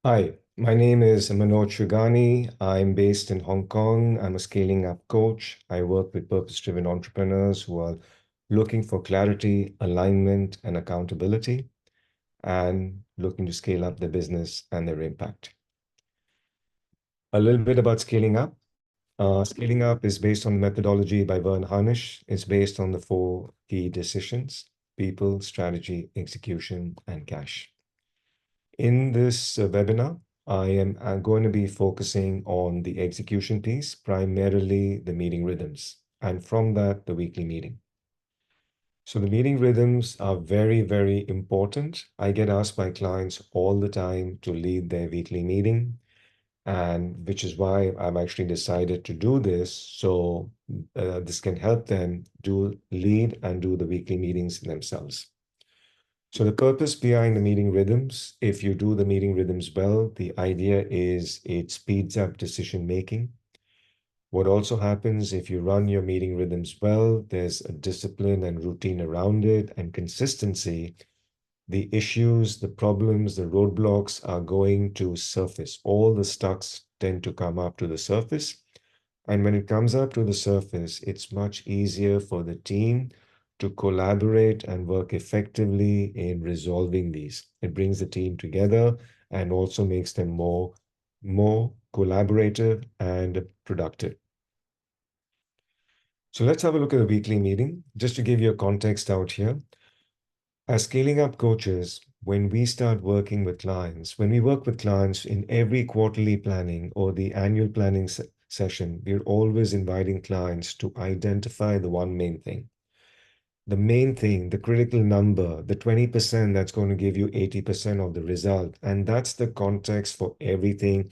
Hi, my name is Manoj Shugani. I'm based in Hong Kong. I'm a scaling up coach. I work with purpose-driven entrepreneurs who are looking for clarity, alignment, and accountability, and looking to scale up their business and their impact. A little bit about scaling up. Scaling up is based on the methodology by Vern Harnish. It's based on the four key decisions: people, strategy, execution, and cash. In this webinar, I'm going to be focusing on the execution piece, primarily the meeting rhythms, and from that, the weekly meeting. So the meeting rhythms are very, very important. I get asked by clients all the time to lead their weekly meeting, and which is why I've actually decided to do this. So this can help them lead and do the weekly meetings themselves. So the purpose behind the meeting rhythms, if you do the meeting rhythms well, the idea is it speeds up decision making. What also happens if you run your meeting rhythms well, there's a discipline and routine around it and consistency. The issues, the problems, the roadblocks are going to surface. All the stucks tend to come up to the surface. And when it comes up to the surface, it's much easier for the team to collaborate and work effectively in resolving these. It brings the team together and also makes them more collaborative and productive. So let's have a look at the weekly meeting. Just to give you a context out here, as scaling up coaches, when we start working with clients, when we work with clients in every quarterly planning or the annual planning session, we're always inviting clients to identify the one main thing. The main thing, the critical number, the 20% that's going to give you 80% of the result. And that's the context for everything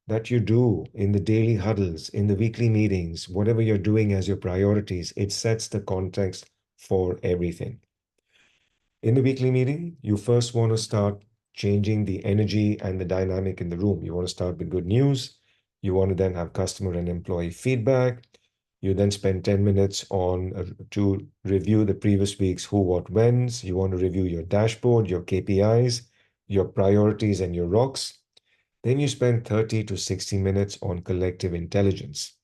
that you do in the daily huddles, in the weekly meetings, whatever you're doing as your priorities, it sets the context for everything. In the weekly meeting, you first want to start changing the energy and the dynamic in the room. You want to start with good news. You want to then have customer and employee feedback. You then spend 10 minutes on to review the previous week's who, what, whens. You want to review your dashboard, your KPIs, your priorities, and your rocks. Then you spend 30 to 60 minutes on collective intelligence.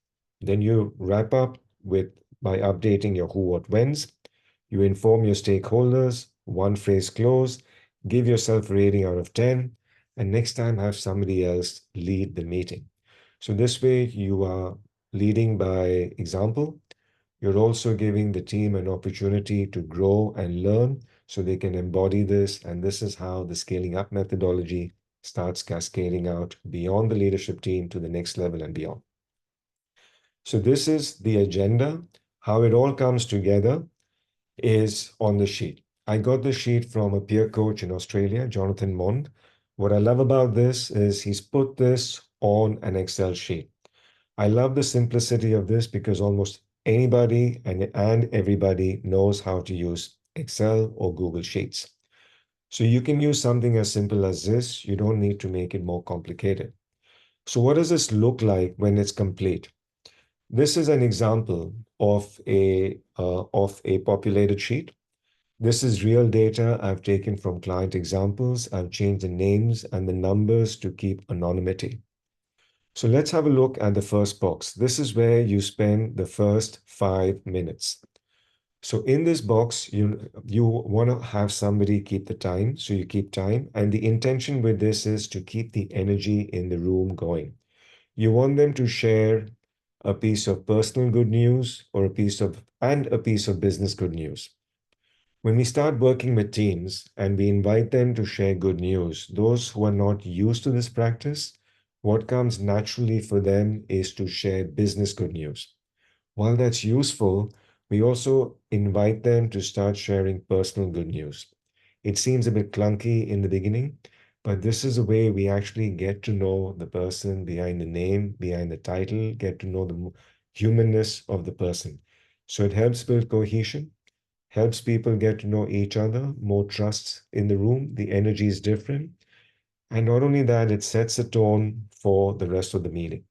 Then you wrap up with by updating your who, what, whens. You inform your stakeholders, one phrase close, give yourself a rating out of 10, and next time have somebody else lead the meeting. So this way you are leading by example. You're also giving the team an opportunity to grow and learn so they can embody this. And this is how the scaling up methodology starts cascading out beyond the leadership team to the next level and beyond. So this is the agenda. How it all comes together is on the sheet. I got the sheet from a peer coach in Australia, Jonathan Mond. What I love about this is he's put this on an Excel sheet. I love the simplicity of this because almost anybody and everybody knows how to use Excel or Google Sheets. So you can use something as simple as this. You don't need to make it more complicated. So what does this look like when it's complete? This is an example of a populated sheet. This is real data I've taken from client examples. I've changed the names and the numbers to keep anonymity. So let's have a look at the first box. This is where you spend the first 5 minutes. So in this box, you want to have somebody keep the time. So you keep time. And the intention with this is to keep the energy in the room going. You want them to share a piece of personal good news or a piece of business good news. When we start working with teams and we invite them to share good news, those who are not used to this practice, what comes naturally for them is to share business good news. While that's useful, we also invite them to start sharing personal good news. It seems a bit clunky in the beginning, but this is a way we actually get to know the person behind the name, behind the title, get to know the humanness of the person. So it helps build cohesion, helps people get to know each other, more trust in the room, the energy is different. And not only that, it sets a tone for the rest of the meeting.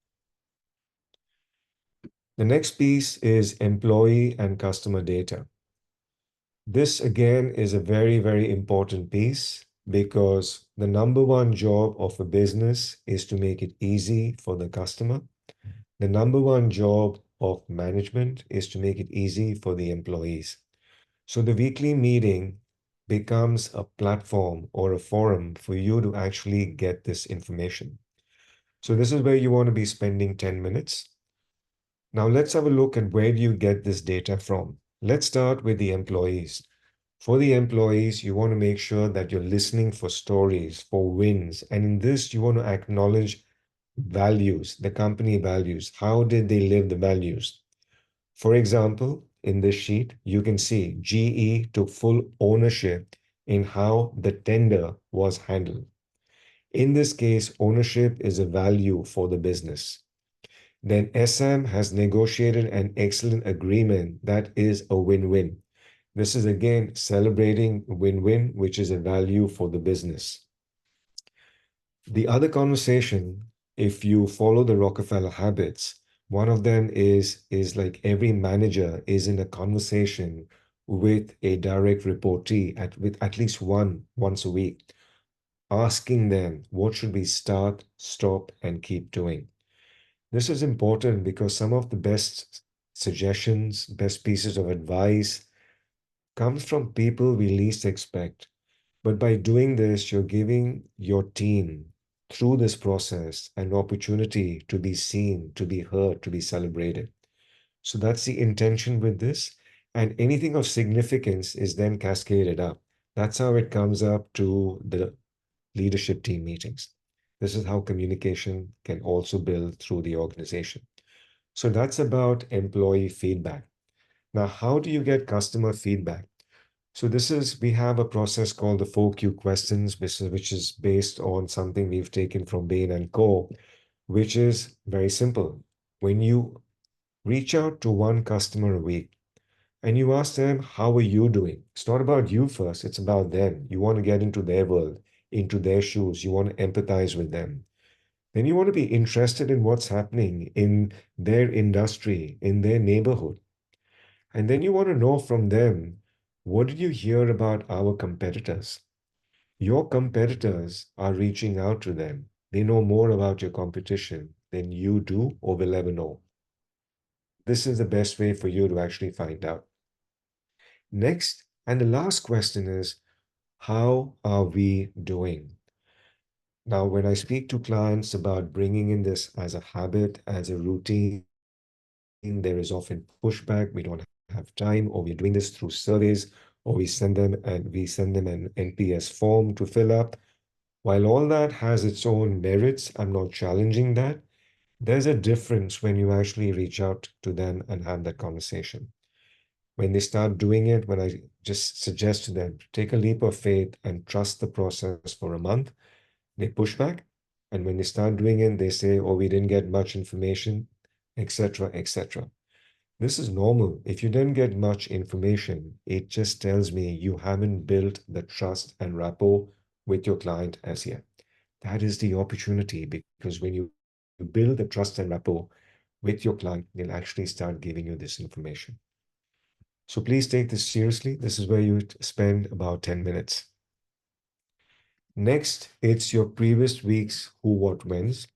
The next piece is employee and customer data. This again is a very, very important piece. because the number one job of a business is to make it easy for the customer. The number one job of management is to make it easy for the employees. So the weekly meeting becomes a platform or a forum for you to actually get this information. So this is where you want to be spending 10 minutes. Now let's have a look at where do you get this data from. Let's start with the employees. For the employees, you want to make sure that you're listening for stories, for wins. And in this, you want to acknowledge values, the company values. How did they live the values? For example, in this sheet, you can see GE took full ownership in how the tender was handled. In this case, ownership is a value for the business. Then SM has negotiated an excellent agreement that is a win-win. This is again celebrating win-win, which is a value for the business. The other conversation, if you follow the Rockefeller habits, one of them is like every manager is in a conversation with a direct reportee with at least once a week, asking them what should we start, stop, and keep doing. This is important because some of the best suggestions, best pieces of advice comes from people we least expect. But by doing this, you're giving your team through this process an opportunity to be seen, to be heard, to be celebrated. So that's the intention with this. And anything of significance is then cascaded up. That's how it comes up to the leadership team meetings. This is how communication can also build through the organization. So that's about employee feedback. Now, how do you get customer feedback? So we have a process called the 4Q questions, which is based on something we've taken from Bain and Co., which is very simple. When you reach out to one customer a week and you ask them, how are you doing? It's not about you first, it's about them. You want to get into their world, into their shoes. You want to empathize with them. Then you want to be interested in what's happening in their industry, in their neighborhood. And then you want to know from them, what did you hear about our competitors? Your competitors are reaching out to them. They know more about your competition than you do or will ever know. This is the best way for you to actually find out. Next, and the last question is, how are we doing? Now, when I speak to clients about bringing in this as a habit, as a routine, there is often pushback. We don't have time, or we are doing this through surveys, or we send them an NPS form to fill up. While all that has its own merits, I'm not challenging that. There's a difference when you actually reach out to them and have that conversation. When they start doing it, when I just suggest to them, take a leap of faith and trust the process for a month, they push back. And when they start doing it, they say, oh, we didn't get much information, etc., etc. This is normal. If you didn't get much information, it just tells me you haven't built the trust and rapport with your client as yet. That is the opportunity because when you build the trust and rapport with your client, they'll actually start giving you this information. So please take this seriously. This is where you spend about 10 minutes. Next, it's your previous week's who, what, whens.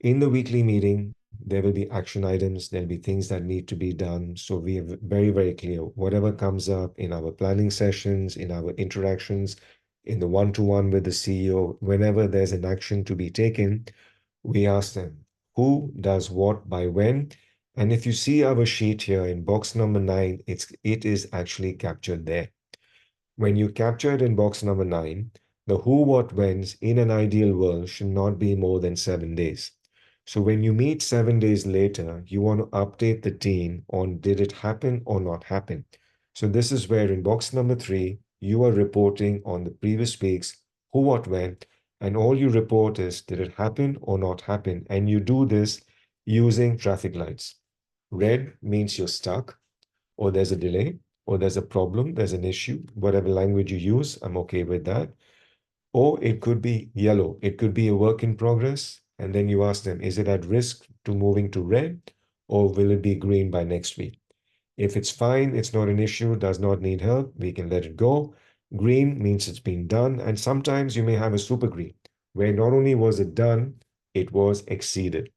In the weekly meeting, there will be action items, there'll be things that need to be done. So we are very, very clear. Whatever comes up in our planning sessions, in our interactions, in the one-to-one with the CEO, whenever there's an action to be taken, we ask them who does what by when. And if you see our sheet here in box number 9, it is actually captured there. When you capture it in box number 9, the who, what, whens in an ideal world should not be more than 7 days. So when you meet 7 days later, you want to update the team on did it happen or not happen. So this is where in box number 3, you are reporting on the previous week's who, what, when, and all you report is did it happen or not happen. And you do this using traffic lights. Red means you're stuck or there's a delay or there's a problem, there's an issue, whatever language you use, I'm okay with that. Or it could be yellow. It could be a work in progress. And then you ask them, is it at risk to moving to red or will it be green by next week? If it's fine, it's not an issue, does not need help, we can let it go. Green means it's been done, and sometimes you may have a super green, where not only was it done, it was exceeded.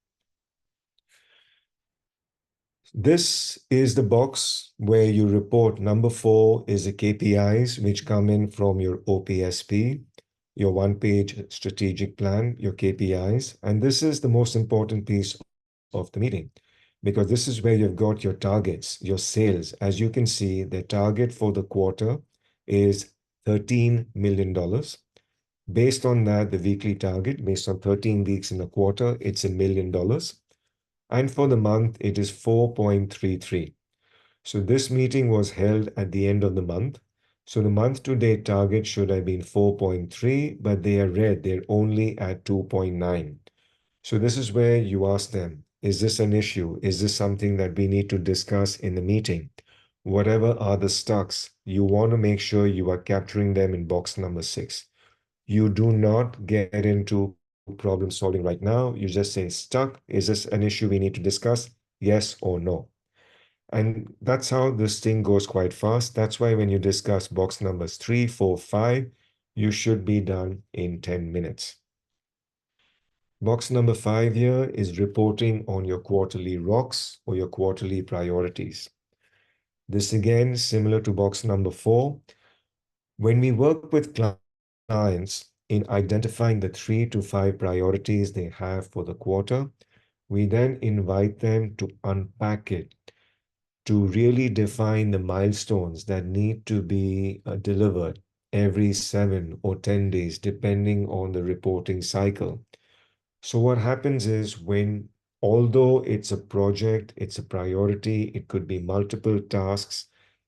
This is the box where you report. Number 4 is the KPIs, which come in from your OPSP, your one-page strategic plan, your KPIs. And this is the most important piece of the meeting because this is where you've got your targets, your sales. As you can see, the target for the quarter is $13 million. Based on that, the weekly target, based on 13 weeks in a quarter, it's $1 million. And for the month, it is 4.33. So this meeting was held at the end of the month. So the month to date target should have been 4.3, but they are red. They're only at 2.9. So this is where you ask them, is this an issue? Is this something that we need to discuss in the meeting? Whatever are the stocks, you want to make sure you are capturing them in box number 6. You do not get into problem solving right now. You just say, stuck. Is this an issue we need to discuss? Yes or no. And that's how this thing goes quite fast. That's why when you discuss box numbers 3, 4, 5, you should be done in 10 minutes. Box number 5 here is reporting on your quarterly rocks or your quarterly priorities. This again, similar to box number 4. When we work with clients in identifying the 3 to 5 priorities they have for the quarter, we then invite them to unpack it, to really define the milestones that need to be delivered every 7 or 10 days, depending on the reporting cycle. So what happens is although it's a project, it's a priority, it could be multiple tasks,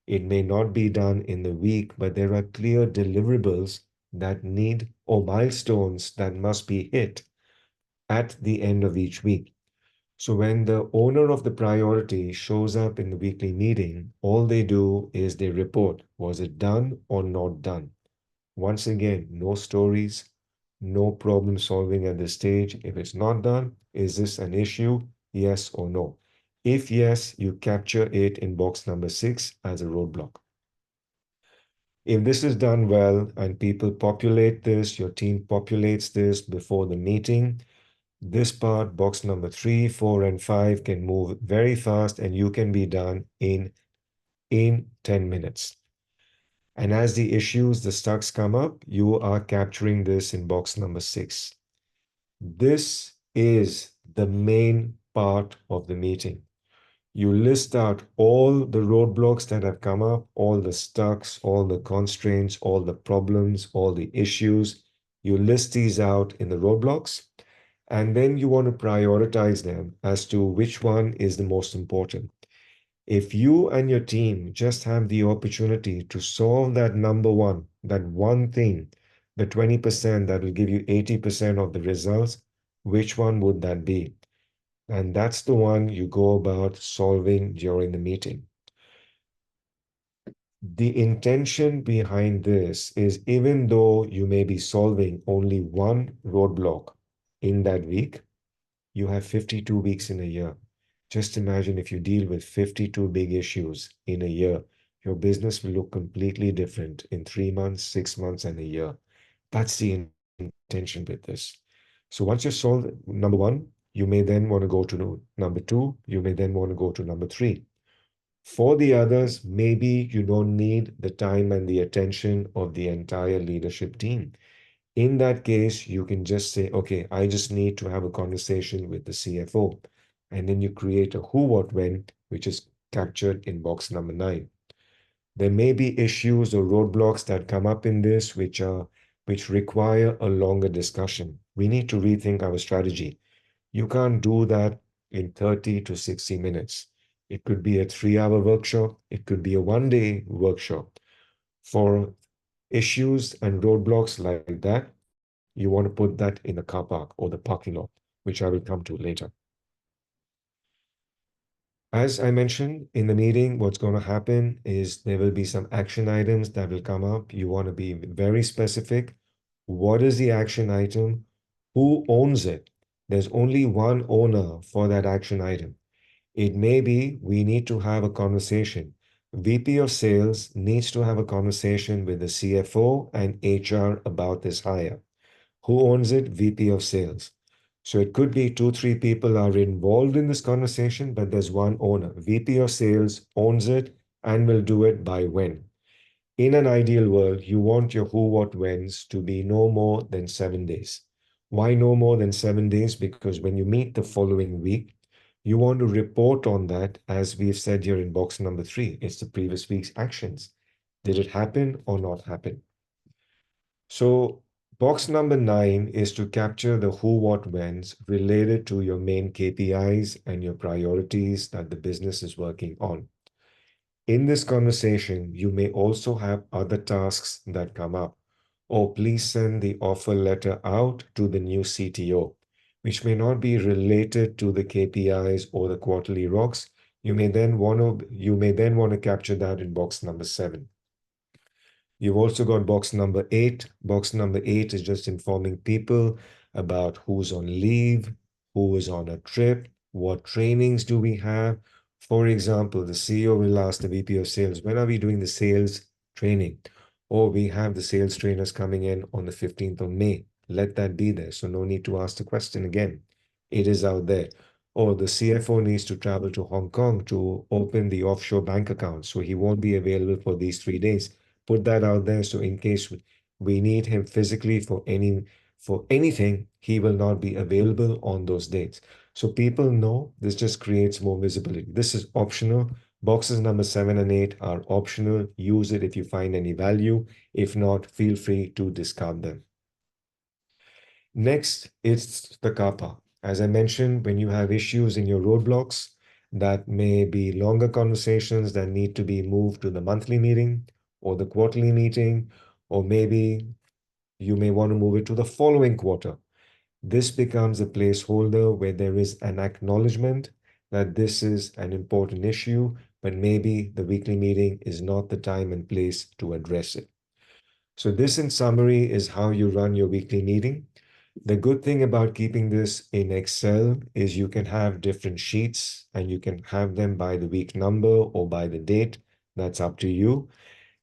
it may not be done in the week, but there are clear deliverables that need or milestones that must be hit at the end of each week. So when the owner of the priority shows up in the weekly meeting, all they do is they report, was it done or not done? Once again, no stories, no problem solving at this stage. If it's not done, is this an issue? Yes or no? If yes, you capture it in box number 6 as a roadblock. If this is done well and people populate this, your team populates this before the meeting, this part, box number 3, 4, and 5 can move very fast and you can be done in 10 minutes. And as the issues, the stocks come up, you are capturing this in box number 6. This is the main part of the meeting. You list out all the roadblocks that have come up, all the stocks, all the constraints, all the problems, all the issues. You list these out in the roadblocks, and then you want to prioritize them as to which one is the most important. If you and your team just have the opportunity to solve that number one, that one thing, the 20% that will give you 80% of the results, which one would that be? And that's the one you go about solving during the meeting. The intention behind this is even though you may be solving only one roadblock in that week, you have 52 weeks in a year. Just imagine if you deal with 52 big issues in a year, your business will look completely different in 3 months, 6 months, and a year. That's the intention with this. So once you solve number one, you may then want to go to number 2. You may then want to go to number 3. For the others, maybe you don't need the time and the attention of the entire leadership team. In that case, you can just say, okay, I just need to have a conversation with the CFO. And then you create a who, what, when, which is captured in box number 9. There may be issues or roadblocks that come up in this which require a longer discussion. We need to rethink our strategy. You can't do that in 30 to 60 minutes. It could be a 3-hour workshop. It could be a 1-day workshop. For issues and roadblocks like that, you want to put that in the car park or the parking lot, which I will come to later. As I mentioned in the meeting, what's going to happen is there will be some action items that will come up. You want to be very specific. What is the action item? Who owns it? There's only one owner for that action item. It may be we need to have a conversation VP of sales needs to have a conversation with the CFO and HR about this hire. Who owns it? VP of sales. So it could be two, three people are involved in this conversation, but there's one owner. VP of sales owns it and will do it by when. In an ideal world, you want your who, what, whens to be no more than 7 days. Why no more than 7 days? Because when you meet the following week, you want to report on that, as we've said here in box number 3. It's the previous week's actions. Did it happen or not happen? So box number 9 is to capture the who, what, whens related to your main KPIs and your priorities that the business is working on. In this conversation, you may also have other tasks that come up. Oh, please send the offer letter out to the new CTO, which may not be related to the KPIs or the quarterly rocks. You may then want to capture that in box number 7. You've also got box number 8. Box number 8 is just informing people about who's on leave, who is on a trip, what trainings do we have. For example, the CEO will ask the VP of sales, when are we doing the sales training? Or we have the sales trainers coming in on the 15th of May. Let that be there. So no need to ask the question again. It is out there. Or the CFO needs to travel to Hong Kong to open the offshore bank account. So he won't be available for these 3 days. Put that out there, so in case we need him physically for anything, he will not be available on those dates. So people know. This just creates more visibility. This is optional. Boxes number 7 and 8 are optional. Use it if you find any value. If not, feel free to discard them. Next, it's the kappa. As I mentioned, when you have issues in your roadblocks, that may be longer conversations that need to be moved to the monthly meeting or the quarterly meeting, or maybe you may want to move it to the following quarter. This becomes a placeholder where there is an acknowledgement that this is an important issue, but maybe the weekly meeting is not the time and place to address it. So this, in summary, is how you run your weekly meeting. The good thing about keeping this in Excel is you can have different sheets and you can have them by the week number or by the date. That's up to you.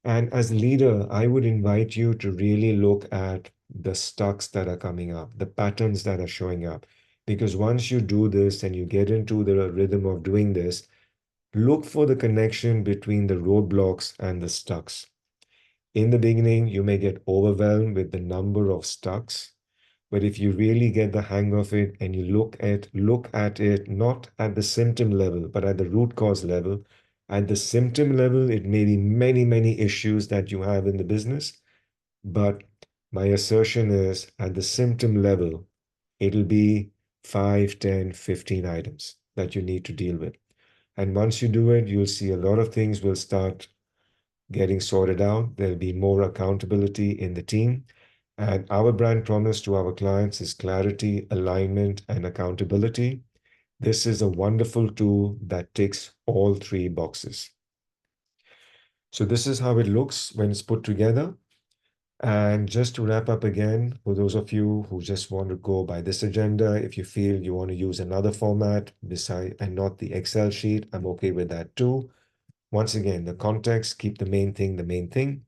And as leader, I would invite you to really look at the stocks that are coming up, the patterns that are showing up. Because once you do this and you get into the rhythm of doing this, look for the connection between the roadblocks and the stocks. In the beginning, you may get overwhelmed with the number of stocks, but if you really get the hang of it and you look at it not at the symptom level, but at the root cause level, at the symptom level, it may be many, many issues that you have in the business. But my assertion is at the symptom level, it'll be 5, 10, 15 items that you need to deal with. And once you do it, you'll see a lot of things will start getting sorted out. There'll be more accountability in the team. And our brand promise to our clients is clarity, alignment, and accountability. This is a wonderful tool that ticks all 3 boxes. So this is how it looks when it's put together. And just to wrap up again, for those of you who just want to go by this agenda, if you feel you want to use another format beside and not the Excel sheet, I'm okay with that too. Once again, the context, keep the main thing the main thing.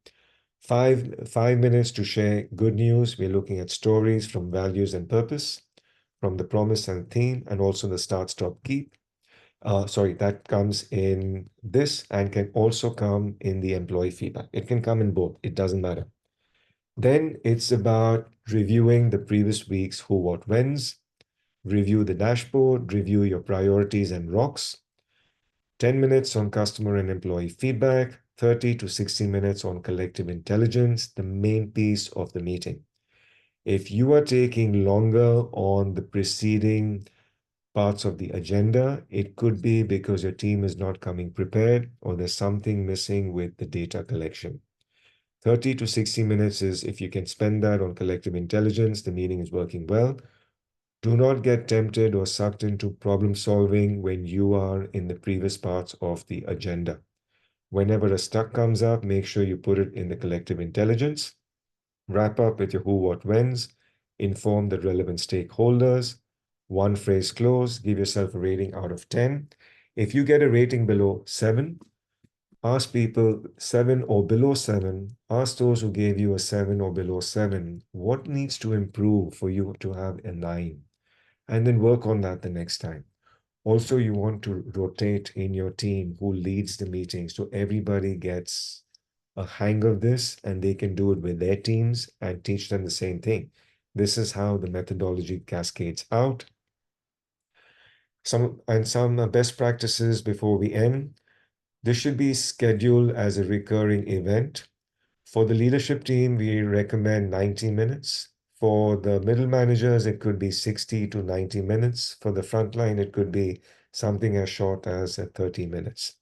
5 minutes to share good news. We're looking at stories from values and purpose, from the promise and theme, and also the start, stop, keep. That comes in this and can also come in the employee feedback. It can come in both. It doesn't matter. Then it's about reviewing the previous week's who, what, whens, review the dashboard, review your priorities and rocks, 10 minutes on customer and employee feedback, 30 to 60 minutes on collective intelligence, the main piece of the meeting. If you are taking longer on the preceding parts of the agenda, it could be because your team is not coming prepared or there's something missing with the data collection. 30 to 60 minutes is if you can spend that on collective intelligence, the meeting is working well. Do not get tempted or sucked into problem solving when you are in the previous parts of the agenda. Whenever a stuck comes up, make sure you put it in the collective intelligence. Wrap up with your who, what, whens. Inform the relevant stakeholders. One phrase close. Give yourself a rating out of 10. If you get a rating below 7, Ask people 7 or below 7. Ask those who gave you a 7 or below 7, what needs to improve for you to have a 9? And then work on that the next time. Also, you want to rotate in your team who leads the meeting so everybody gets a hang of this and they can do it with their teams and teach them the same thing. This is how the methodology cascades out. Some best practices before we end. This should be scheduled as a recurring event. For the leadership team, we recommend 90 minutes. For the middle managers, it could be 60 to 90 minutes. For the frontline, it could be something as short as 30 minutes.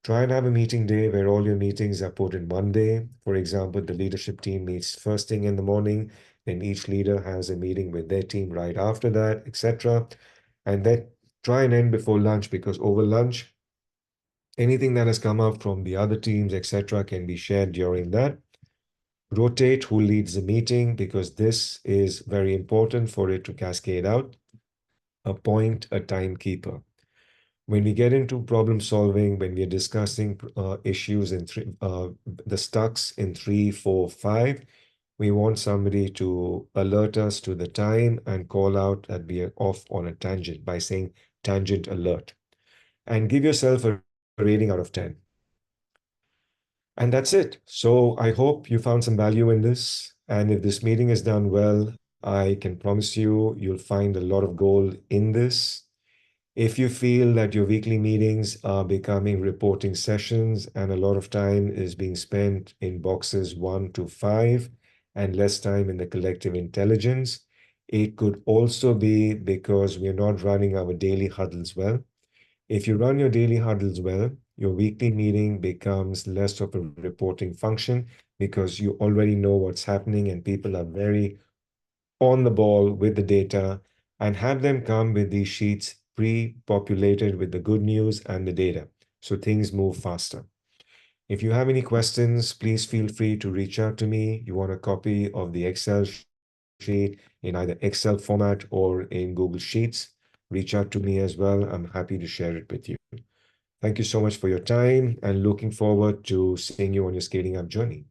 Try and have a meeting day where all your meetings are put in one day. For example, the leadership team meets first thing in the morning, then each leader has a meeting with their team right after that, etc. And then try and end before lunch because over lunch, anything that has come up from the other teams, etc., can be shared during that. Rotate who leads the meeting because this is very important for it to cascade out. Appoint a timekeeper. When we get into problem solving, when we are discussing issues in the stucks in 3, 4, 5, we want somebody to alert us to the time and call out that we are off on a tangent by saying tangent alert. And give yourself a rating out of 10. And that's it. So I hope you found some value in this. And if this meeting is done well, I can promise you'll find a lot of gold in this. If you feel that your weekly meetings are becoming reporting sessions and a lot of time is being spent in boxes 1 to 5 and less time in the collective intelligence, it could also be because we're not running our daily huddles well. If you run your daily huddles well, your weekly meeting becomes less of a reporting function because you already know what's happening and people are very on the ball with the data and have them come with these sheets pre-populated with the good news and the data. So things move faster. If you have any questions, please feel free to reach out to me. You want a copy of the Excel sheet in either Excel format or in Google Sheets, reach out to me as well. I'm happy to share it with you. Thank you so much for your time and looking forward to seeing you on your scaling up journey.